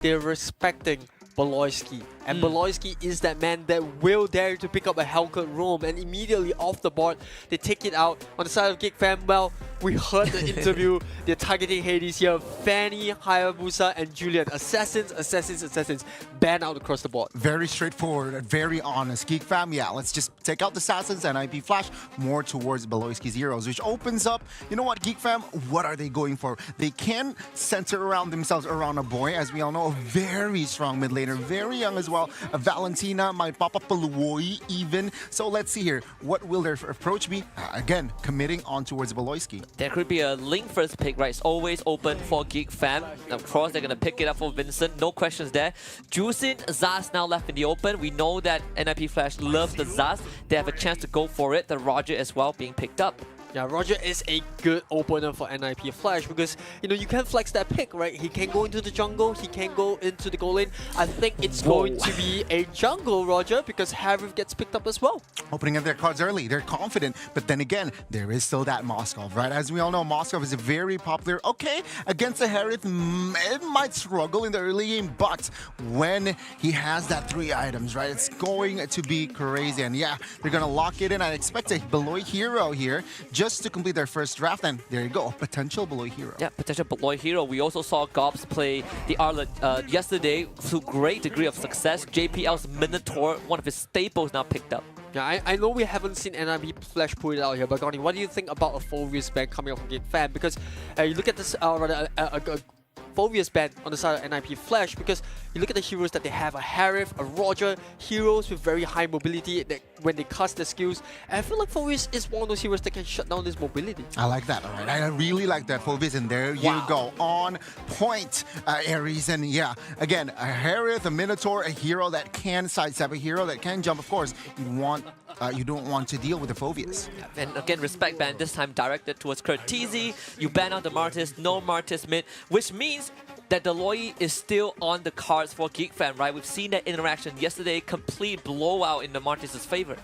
they're respecting Beloyski. And Beloyski is that man that will dare to pick up a Hellcat roam, and immediately off the board, they take it out. On the side of GEEK Fam, well, we heard the interview. They're targeting Hades here. Fanny, Hayabusa, and Julian. Assassins, assassins, assassins. Ban out across the board. Very straightforward and very honest. GEEK Fam, yeah, let's just take out the assassins and IP Flash more towards Beloyski's heroes, which opens up, you know what, GEEK Fam, what are they going for? They can center around themselves around a boy, as we all know, a very strong mid laner, very young as well. A Valentina might pop up a Luoi even. So let's see here. What will their approach be? Again, committing on towards Beloyski. There could be a Link first pick, right? It's always open for GEEK Fam. Of course, they're going to pick it up for Vincent. No questions there. Juicin, Zaz now left in the open. We know that NIP Flash loves the Zaz. They have a chance to go for it. The Roger as well being picked up. Yeah, Roger is a good opener for NIP Flash because, you know, you can flex that pick, right? He can go into the jungle, he can go into the goal lane. I think it's going to be a jungle Roger because Harith gets picked up as well. Opening up their cards early, they're confident, but then again, there is still that Moskov, right? As we all know, Moskov is a very popular, okay, against a Harith, it might struggle in the early game, but when he has that 3 items, right, it's going to be crazy. And yeah, they're going to lock it in. I expect a Beloy hero here, just to complete their first draft, and there you go, a potential Beloy hero. Yeah, potential Beloy hero. We also saw Gobs play the Arlet yesterday to great degree of success. JPL's Minotaur, one of his staples, now picked up. Yeah, I know we haven't seen NIP Flash put it out here, but Goni, what do you think about a full wristband coming up from GEEK Fam? Because you look at this, Phobia's ban on the side of NIP Flash, because you look at the heroes that they have, a Harith, a Roger, heroes with very high mobility that when they cast their skills, and I feel like Phobius is one of those heroes that can shut down this mobility. I like that, alright. I really like that, Phobius, and there you go. On point, Ares, and yeah, again, a Harith, a Minotaur, a hero that can sidestep, a hero that can jump. Of course, you don't want to deal with the Phobius. And again, respect ban, this time directed towards Curtizi. You ban out the Martis, no Martis mid, which means that the Loi is still on the cards for GEEK Fam, right? We've seen that interaction yesterday, complete blowout in the Martis' favor.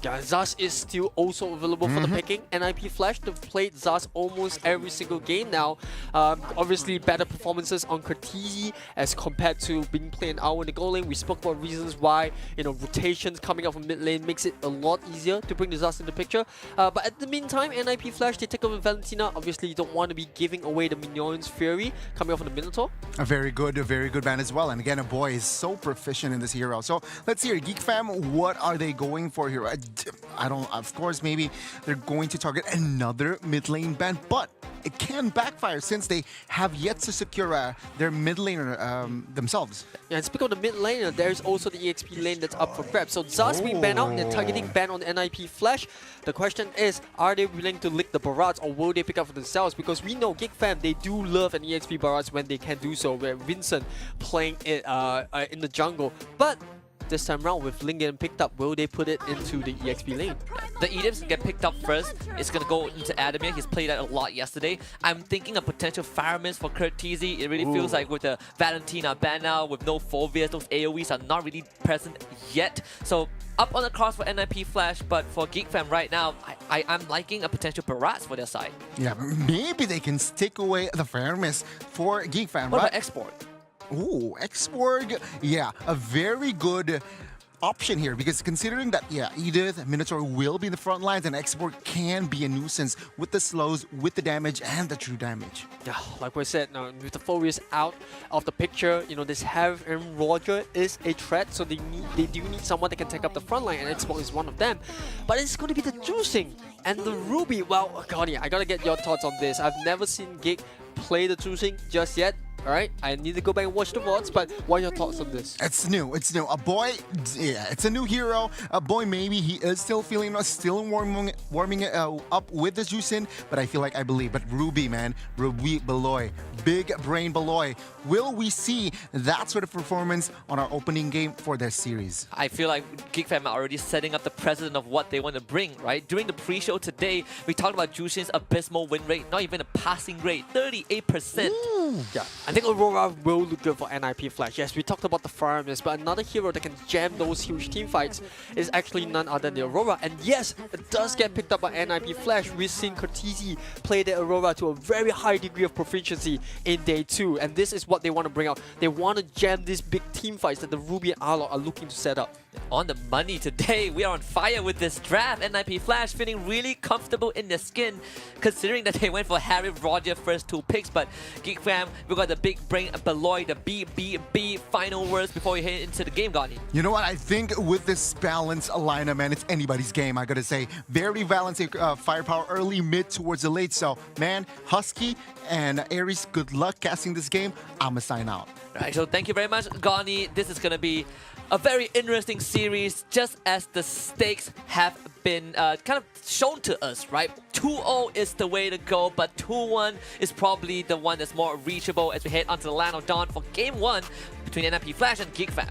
Yeah, Zaz is still also available for the picking. NIP Flash, they've played Zaz almost every single game now. Obviously, better performances on Curtizi as compared to being played an hour in the goal lane. We spoke about reasons why, you know, rotations coming up from mid lane makes it a lot easier to bring the Zaz in the picture. But at the meantime, NIP Flash, they take over Valentina. Obviously, you don't want to be giving away the Minion's Fury coming off from the Minotaur. A very good ban as well. And again, a boy is so proficient in this hero. So let's see here, GEEK Fam, what are they going for here? I don't, of course, maybe they're going to target another mid lane ban, but it can backfire since they have yet to secure their mid laner themselves. Yeah, and speaking of the mid laner, there's also the EXP lane that's up for grabs. So Zaz being banned out and they're targeting ban on NIP Flash. The question is, are they willing to lick the Barats or will they pick up for themselves? Because we know GEEK Fam, they do love an EXP Barats when they can do so, where Vincent playing it in the jungle. But this time around with Ling getting picked up, will they put it into the EXP lane? The Edams get picked up first. It's going to go into Adamir. He's played that a lot yesterday. I'm thinking a potential Fireman's for Curtizi. It really feels like with the Valentina ban now, with no Phobias, those AoEs are not really present yet. So up on the cards for NIP Flash, but for GEEK Fam right now, I'm liking a potential Barats for their side. Yeah, maybe they can stick away the Fireman's for GEEK Fam, what right? about Export? Ooh, Exborg, yeah, a very good option here because considering that, yeah, Edith, Minotaur will be in the front lines and Exborg can be a nuisance with the slows, with the damage and the true damage. Yeah, like we said, now with the Phobius out of the picture, you know, this Harith and Roger is a threat, so they do need someone that can take up the front line, and Exborg is one of them. But it's going to be the Juicing and the Ruby. Well, Connie, I gotta get your thoughts on this. I've never seen GEEK play the Juicing just yet. Alright, I need to go back and watch the VODs, but what are your thoughts on this? It's new. A boy, yeah, it's a new hero. A boy, maybe he is still feeling, still warming up with the Juicin, but I believe. But Ruby, man, Ruby Beloy, big brain Beloy. Will we see that sort of performance on our opening game for this series? I feel like GEEK Fam are already setting up the precedent of what they want to bring, right? During the pre-show today, we talked about Juichin's abysmal win rate, not even a passing rate, 38%. Yeah. I think Aurora will look good for NIP Flash. Yes, we talked about the firearms, but another hero that can jam those huge team fights is actually none other than the Aurora. And yes, it does get picked up by NIP Flash. We've seen Cortese play the Aurora to a very high degree of proficiency in day 2. And this is what they want to bring out. They want to jam these big team fights that the Ruby and Arlot are looking to set up. On the money today, we are on fire with this draft. NIP Flash feeling really comfortable in their skin, considering that they went for Harry Roger first 2 picks. But Geek Fam, we got the big brain Beloy, the BBB final words before we head into the game, Gani. You know what? I think with this balanced lineup, man, it's anybody's game. I gotta say, very balanced firepower early, mid towards the late. So, man, Husky and Aries, good luck casting this game. I'ma sign out. Right, so thank you very much, Gani. This is gonna be a very interesting series, just as the stakes have been kind of shown to us, right? 2-0 is the way to go, but 2-1 is probably the one that's more reachable as we head onto the land of dawn for Game 1 between NIP Flash and Geek Fam.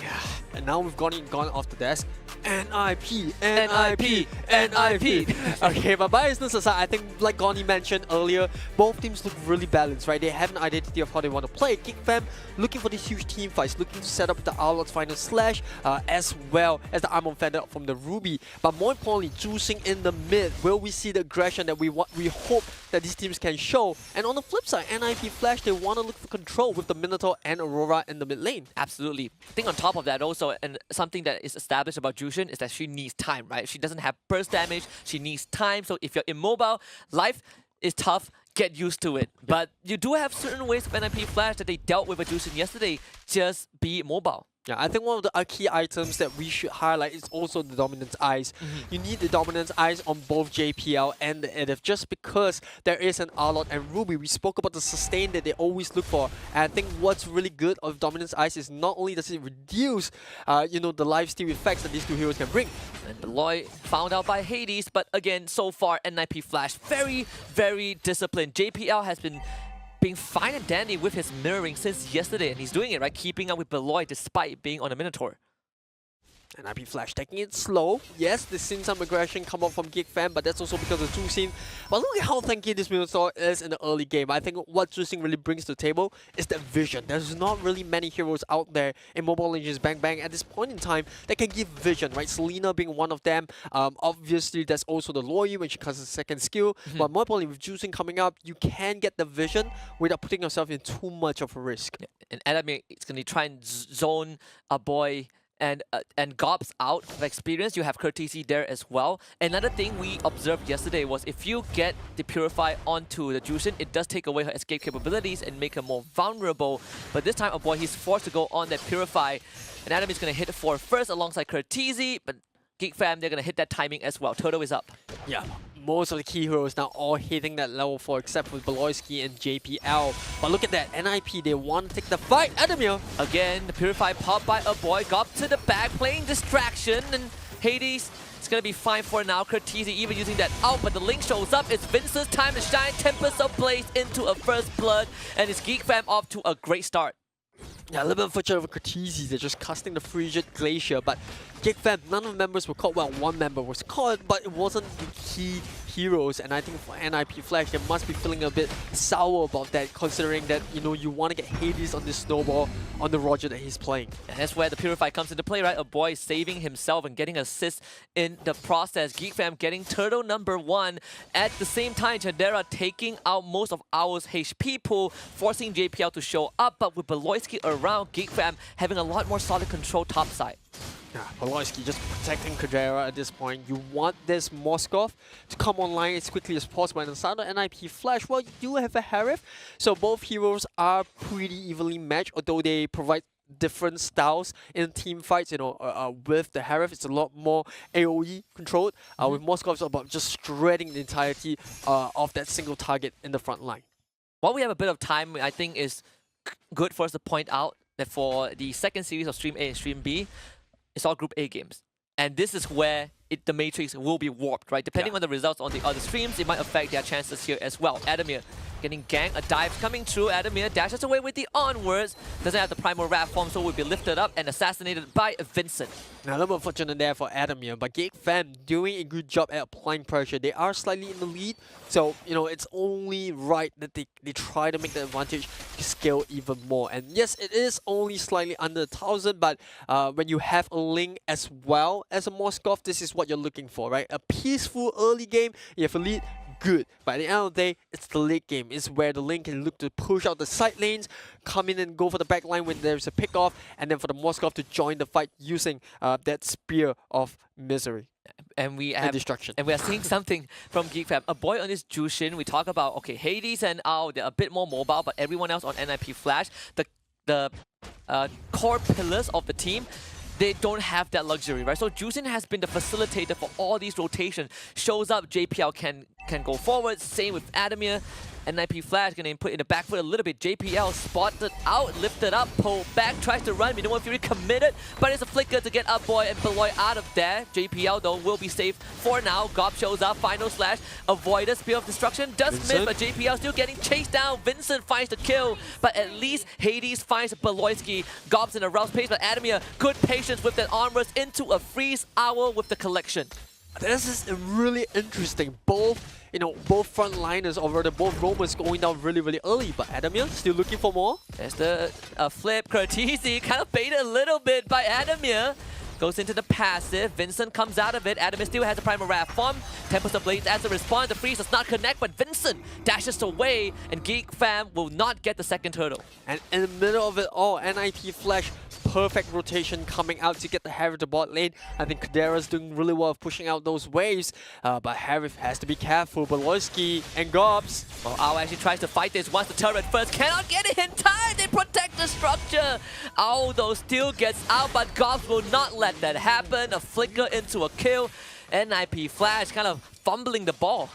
Yeah, and now we've gone off the desk. NIP, NIP, NIP. Okay, but biasness aside, I think like Goni mentioned earlier, both teams look really balanced, right? They have an identity of how they want to play. Geek Fam looking for these huge team fights, looking to set up the Outlaws final slash, as well as the Armor Fender from the Ruby. But more importantly, juicing in the mid, will we see the aggression that we hope that these teams can show? And on the flip side, NIP Flash, they want to look for control with the Minotaur and Aurora in the mid lane. Absolutely. I think on top of that also, and something that is established about Jushin is that she needs time, right? She doesn't have burst damage, she needs time. So if you're immobile, life is tough, get used to it. But you do have certain ways of NIP Flash that they dealt with Jushin yesterday, just be mobile. Yeah, I think one of the key items that we should highlight is also the Dominance Eyes. You need the Dominance Eyes on both JPL and the EDF just because there is an Arlot and Ruby. We spoke about the sustain that they always look for. And I think what's really good of Dominance Eyes is not only does it reduce, you know, the lifesteal effects that these two heroes can bring. And Beloy found out by Hades, but again, so far NIP Flash very, very disciplined. JPL has been being fine and dandy with his mirroring since yesterday, and he's doing it, right? Keeping up with Beloy despite being on a Minotaur. And NIP Flash taking it slow. Yes, they've seen some aggression come up from Geek Fam, but that's also because of Juicing. But look at how tanky this Minotaur is in the early game. I think what Juicing really brings to the table is that vision. There's not really many heroes out there in Mobile Legends Bang Bang at this point in time that can give vision, right? Selena being one of them. Obviously, there's also the Loyu when she casts a second skill. But more importantly, with Juicing coming up, you can get the vision without putting yourself in too much of a risk. Yeah. And Adamir is going to try and zone a boy and gobs out of experience. You have Courtesy there as well. Another thing we observed yesterday was if you get the Purify onto the Jushin, it does take away her escape capabilities and make her more vulnerable. But this time, boy, he's forced to go on that Purify. And Adam is going to hit 4 first alongside Courtesy, but Geek Fam, they're going to hit that timing as well. Turtle is up. Yeah, most of the key heroes now all hitting that level 4 except for Beloyski and JPL. But look at that, NIP, they want to take the fight. Adamir! Again, the Purify popped by a boy, got to the back, playing distraction, and Hades, it's going to be fine for now. Courtesy even using that out, but the link shows up. It's Vince's time to shine. Tempest of Blaze into a first blood, and it's Geek Fam off to a great start. Yeah, a little bit unfortunate over Cortese. They're just casting the Frigid Glacier, but Geek Fam, none of the members were caught. Well, one member was caught, but it wasn't the key heroes. And I think for NIP Flash, they must be feeling a bit sour about that, considering that, you know, you want to get Hades on this snowball on the Roger that he's playing. And that's where the Purify comes into play, right? A boy saving himself and getting assists in the process. Geek Fam getting turtle number 1. At the same time, Chandera taking out most of Owl's HP pool, forcing JPL to show up, but with Beloyski around, Geek Fam having a lot more solid control topside. Yeah, Beloyski just protecting Kajera at this point. You want this Moskov to come online as quickly as possible. And inside of NIP Flash, well, you do have a Harif. So both heroes are pretty evenly matched, although they provide different styles in team fights. You know, with the Harif, it's a lot more AoE controlled. With Moskov, it's about just shredding the entirety of that single target in the front line. While we have a bit of time, I think is good for us to point out that for the second series of Stream A and Stream B, it's all Group A games. And this is where the matrix will be warped, right? Depending on the results on the other streams, it might affect their chances here as well. Adamir, getting ganked. A dive coming through. Adamir dashes away with the onwards. Doesn't have the primal wrath form, so will be lifted up and assassinated by Vincent. Now, a little unfortunate there for Adamir, but GEEK fam doing a good job at applying pressure. They are slightly in the lead, so it's only right that they try to make the advantage scale even more. And yes, it is only slightly under 1,000, but when you have a Link as well as a Moskov, this is what you're looking for, right? A peaceful early game, you have a lead, good. But at the end of the day, it's the late game. It's where the Link can look to push out the side lanes, come in and go for the back line when there's a pick-off, and then for the Moskov to join the fight using that spear of misery. And we destruction. And we are seeing something from GEEK fam. A boy on this Jushin, we talk about, okay, Hades and Ao, they're a bit more mobile, but everyone else on NIP Flash, the core pillars of the team, they don't have that luxury, right? So Jushin has been the facilitator for all these rotations. Shows up, JPL can go forward. Same with Adamir. NIP Flash gonna put in the back foot a little bit. JPL spotted out, lifted up, pulled back, tries to run. Minimal Fury committed, but it's a flicker to get up boy and Beloy out of there. JPL though will be safe for now. Gob shows up, final slash, avoided spear of destruction. Does miss, but JPL still getting chased down. Vincent finds the kill, but at least Hades finds Beloyski. Gob's in a rough pace, but Adamir, good patience with that onwards into a freeze hour with the collection. This is really interesting. Both frontliners over the both Romans going down really early, but Adamir still looking for more. There's the flip. Curtisi kind of baited a little bit by Adamir. Goes into the passive. Vincent comes out of it. Adamir still has the primal wrath form. Tempest of Blades as a response. The freeze does not connect, but Vincent dashes away, and GEEK fam will not get the second turtle. And in the middle of it all, NIP Flash, perfect rotation coming out to get the Harith to bot lane. I think Kadera's doing really well of pushing out those waves, but Harith has to be careful. Beloyski and Gobs. Well, Ao actually tries to fight this once the turret first. Cannot get it in time. They protect the structure. Ao though still gets out, but Gobs will not let that happen. A flicker into a kill. NIP Flash kind of fumbling the ball.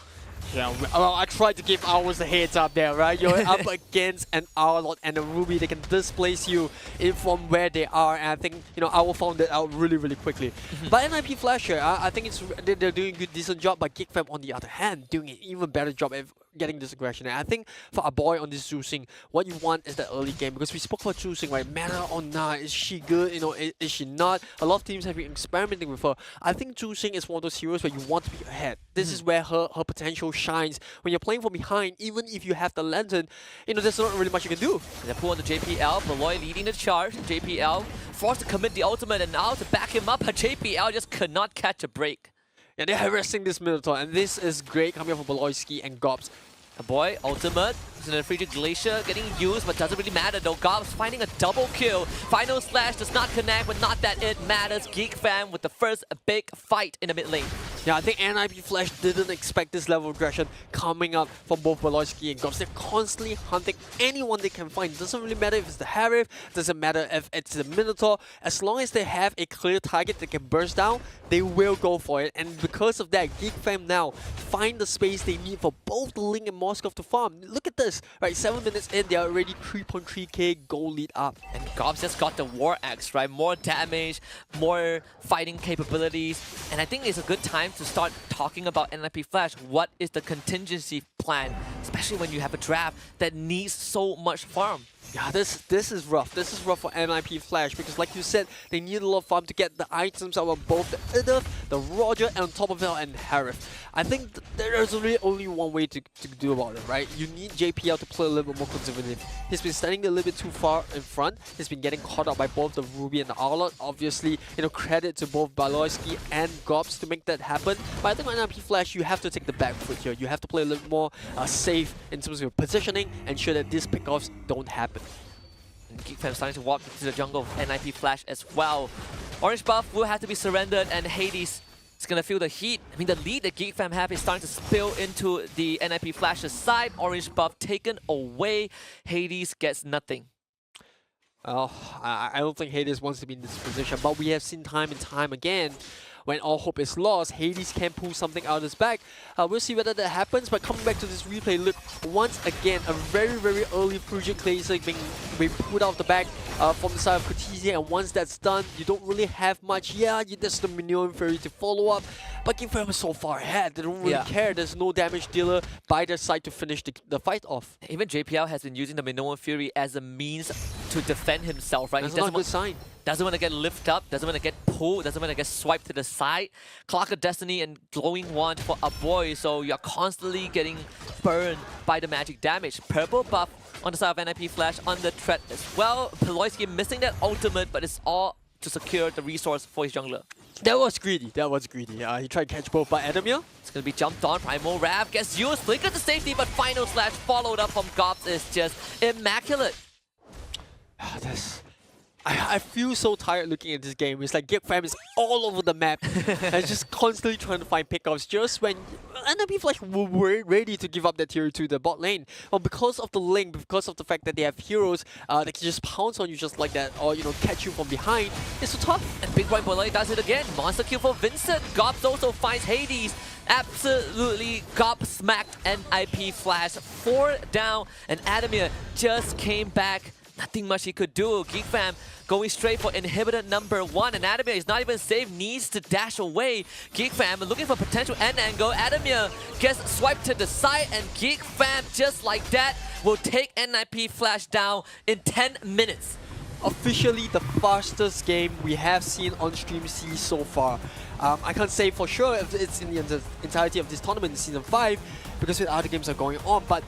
Yeah, well, I tried to give Ours a heads up there, right? You're up against an Ourlord and a Ruby. They can displace you from where they are, and I think Owl found that out really quickly. But NIP Flash here, I think they're doing a good, decent job. But GEEK fam, on the other hand, doing an even better job at getting this aggression. And I think for a boy on this Zusing, what you want is the early game, because we spoke about Zusing, right? Matter or not, is she good? Is she not? A lot of teams have been experimenting with her. I think Zusing is one of those heroes where you want to be ahead. This is where her potential shines. When you're playing from behind, even if you have the lantern, there's not really much you can do. And they pull on the JPL, Beloy leading the charge. JPL forced to commit the ultimate, and now to back him up, but JPL just could not catch a break. Yeah, they're harassing this Minotaur, and this is great coming up from Beloyski and Gobs. A boy, ultimate, is in a Frigid Glacier getting used, but doesn't really matter though. Gobs finding a double kill. Final slash does not connect, but not that it matters. GEEK fam with the first big fight in the mid lane. Yeah, I think NIP Flash didn't expect this level of aggression coming up from both Beloyski and Gobs. They're constantly hunting anyone they can find. It doesn't really matter if it's the Harith, doesn't matter if it's the Minotaur. As long as they have a clear target that can burst down, they will go for it. And because of that, GEEK fam now find the space they need for both the Link and Moskov to farm. Look at this, right? 7 minutes in, they're already 3.3k gold lead up. And Gobs just got the War Axe, right? More damage, more fighting capabilities. And I think it's a good time to start talking about NIP Flash. What is the contingency plan? Especially when you have a draft that needs so much farm. Yeah, this is rough. This is rough for NIP Flash, because like you said, they need a lot of farm to get the items out of both the Idith, the Roger, and on top of it, and Harith. I think there's really only one way to do about it, right? You need JPL to play a little bit more conservative. He's been standing a little bit too far in front. He's been getting caught up by both the Ruby and the Owlot. Obviously, credit to both Beloyski and Gobs to make that happen. But I think with NIP Flash, you have to take the back foot here. You have to play a little more safe in terms of your positioning, ensure that these pickoffs don't happen. GEEK fam starting to walk into the jungle of NIP Flash as well. Orange buff will have to be surrendered, and Hades is going to feel the heat. I mean, the lead that GEEK fam have is starting to spill into the NIP Flash's side. Orange buff taken away. Hades gets nothing. I don't think Hades wants to be in this position, but we have seen time and time again when all hope is lost, Hades can pull something out of his bag. We'll see whether that happens, but coming back to this replay, look, once again, a very, very early Fusion Classic being pulled out of the bag from the side of Cortesia, and once that's done, you don't really have much. Yeah, there's the Minion Fairy to follow up, but Game Fam is so far ahead, they don't really care. There's no damage dealer by their side to finish the fight off. Even JPL has been using the Minoan Fury as a means to defend himself, right? That's He not a good sign. doesn't want to get lifted up, doesn't want to get pulled, doesn't want to get swiped to the side. Clock of Destiny and Glowing Wand for a boy, so you're constantly getting burned by the magic damage. Purple buff on the side of NIP Flash on the threat as well. Peloisky missing that ultimate, but it's all to secure the resource for his jungler. That was greedy. He tried to catch both by Adamir. It's going to be jumped on. Primal Rav gets used. Flicker to safety, but final slash followed up from Gops is just immaculate. I feel so tired looking at this game. It's like GEEK Fam is all over the map and just constantly trying to find pickups just when NPFL were ready to give up that tier to the bot lane. Well, because of the link, because of the fact that they have heroes that can just pounce on you just like that, or catch you from behind, it's so tough. And Big Boy Boy does it again. Monster kill for Vincent. Gops also finds Hades. Absolutely gobsmacked NIP Flash. 4 down, and Adamir just came back. Nothing much he could do. GEEK Fam going straight for inhibitor number 1, and Adamir is not even safe, needs to dash away. GEEK Fam looking for potential end angle. Adamir gets swiped to the side, and GEEK Fam, just like that, will take NIP Flash down in 10 minutes. Officially the fastest game we have seen on Stream C so far. I can't say for sure if it's in the entirety of this tournament in Season 5, because other games are going on, but